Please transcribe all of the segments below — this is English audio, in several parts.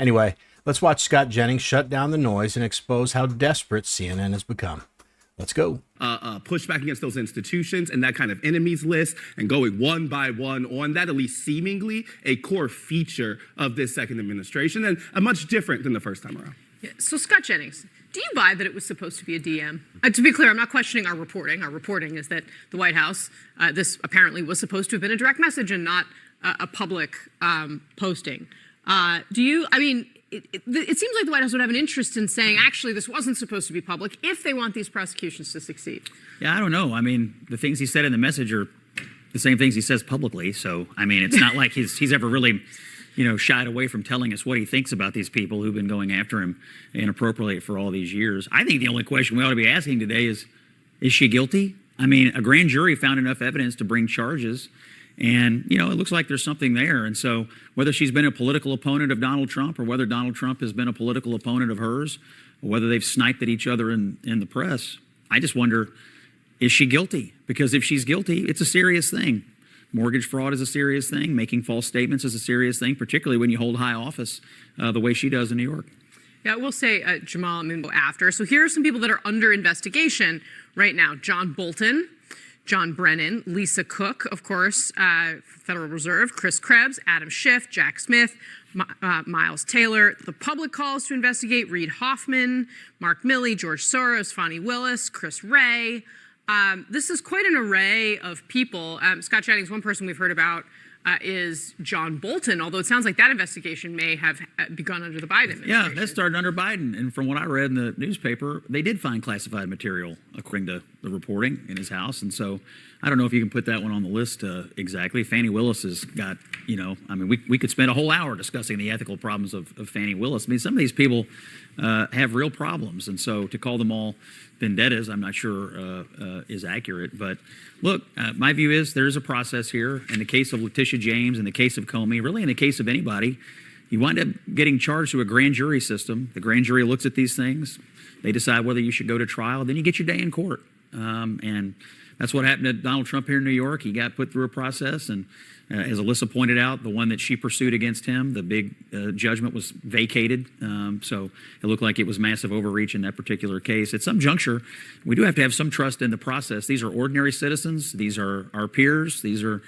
Anyway, let's watch Scott Jennings shut down the noise and expose how desperate CNN has become. Let's go. Push back against those institutions and that kind of enemies list and going one by one on that, at least seemingly a core feature of this second administration and much different than the first time around. Yeah. So Scott Jennings, do you buy that it was supposed to be a DM? To be clear, I'm not questioning our reporting. Our reporting is that the White House, this apparently was supposed to have been a direct message and not a public posting. It seems like the White House would have an interest in saying, actually, this wasn't supposed to be public if they want these prosecutions to succeed. Yeah, I don't know. I mean, the things he said in the message are the same things he says publicly. So, I mean, it's not like he's ever really, shied away from telling us what he thinks about these people who've been going after him inappropriately for all these years. I think the only question we ought to be asking today is she guilty? I mean, a grand jury found enough evidence to bring charges. And, it looks like there's something there. And so whether she's been a political opponent of Donald Trump or whether Donald Trump has been a political opponent of hers or whether they've sniped at each other in the press, I just wonder, is she guilty? Because if she's guilty, it's a serious thing. Mortgage fraud is a serious thing. Making false statements is a serious thing, particularly when you hold high office the way she does in New York. Yeah, we'll say Jamal Amimbo after. So here are some people that are under investigation right now. John Bolton, John Brennan, Lisa Cook, of course, Federal Reserve, Chris Krebs, Adam Schiff, Jack Smith, Miles Taylor. The public calls to investigate Reid Hoffman, Mark Milley, George Soros, Fani Willis, Chris Wray. This is quite an array of people. Scott Jennings, one person we've heard about is John Bolton, although it sounds like that investigation may have begun under the Biden administration. Yeah, that started under Biden. And from what I read in the newspaper, they did find classified material, according to the reporting, in his house. And so I don't know if you can put that one on the list exactly. Fani Willis has got, we could spend a whole hour discussing the ethical problems of Fani Willis. I mean, some of these people have real problems. And so to call them all vendettas, I'm not sure is accurate. But look, my view is there is a process here. In the case of Letitia James, in the case of Comey, really in the case of anybody, you wind up getting charged through a grand jury system. The grand jury looks at these things. They decide whether you should go to trial. Then you get your day in court. And that's what happened to Donald Trump here in New York. He got put through a process. And as Alyssa pointed out, the one that she pursued against him, the big judgment was vacated. So it looked like it was massive overreach in that particular case. At some juncture, we do have to have some trust in the process. These are ordinary citizens. These are our peers. These are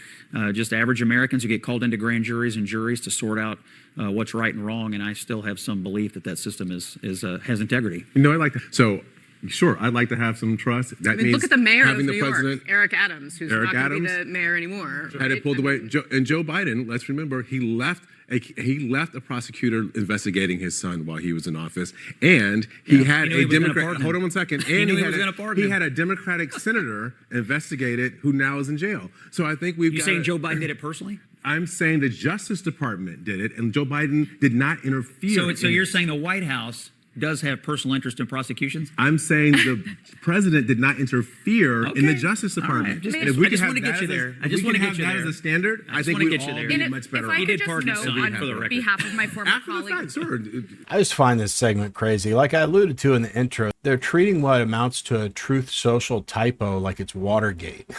just average Americans who get called into grand juries and juries to sort out what's right and wrong. And I still have some belief that system has integrity. I like that. So, sure, I'd like to have some trust. That means look at the mayor of having New the York, president, Eric Adams, who's not going to be the mayor anymore. Had it pulled away. And Joe Biden, let's remember, he left a prosecutor investigating his son while he was in office, and he had a Democrat. Hold on one second. And he had a Democratic senator investigated who now is in jail. So I think we've. You saying Joe Biden did it personally? I'm saying the Justice Department did it, and Joe Biden did not interfere. So you're saying the White House does have personal interest in prosecutions? I'm saying the president did not interfere in the Justice Department. Right. If we just want to get you there. I just want to get you there. As a standard, I think we'd all be much better. If I could just note on behalf of my former colleague. I just find this segment crazy. Like I alluded to in the intro, they're treating what amounts to a Truth Social typo like it's Watergate.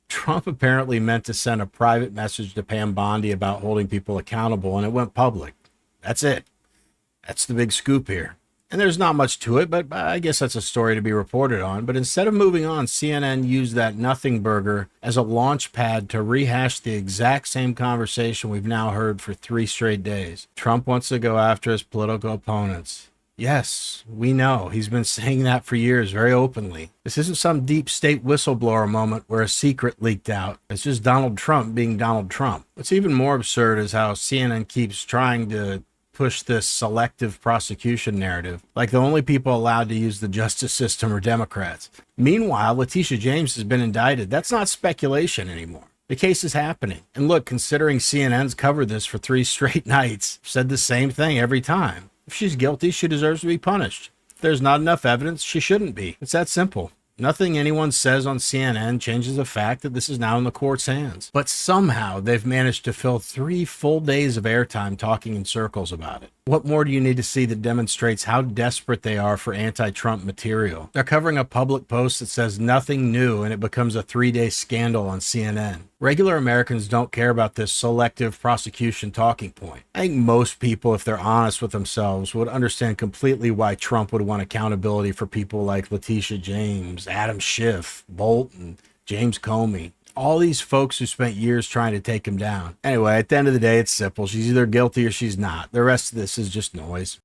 Trump apparently meant to send a private message to Pam Bondi about holding people accountable, and it went public. That's it. That's the big scoop here. And there's not much to it, but I guess that's a story to be reported on. But instead of moving on, CNN used that nothing burger as a launch pad to rehash the exact same conversation we've now heard for 3 straight days. Trump wants to go after his political opponents. Yes, we know. He's been saying that for years very openly. This isn't some deep state whistleblower moment where a secret leaked out. It's just Donald Trump being Donald Trump. What's even more absurd is how CNN keeps trying to push this selective prosecution narrative, like the only people allowed to use the justice system are Democrats. Meanwhile, Letitia James has been indicted. That's not speculation anymore. The case is happening. And look, considering CNN's covered this for 3 straight nights, said the same thing every time. If she's guilty, she deserves to be punished. If there's not enough evidence, she shouldn't be. It's that simple. Nothing anyone says on CNN changes the fact that this is now in the court's hands. But somehow they've managed to fill 3 full days of airtime talking in circles about it. What more do you need to see that demonstrates how desperate they are for anti-Trump material? They're covering a public post that says nothing new and it becomes a 3-day scandal on CNN. Regular Americans don't care about this selective prosecution talking point. I think most people, if they're honest with themselves, would understand completely why Trump would want accountability for people like Letitia James, Adam Schiff, Bolton, James Comey. All these folks who spent years trying to take him down. Anyway, at the end of the day, it's simple. She's either guilty or she's not. The rest of this is just noise.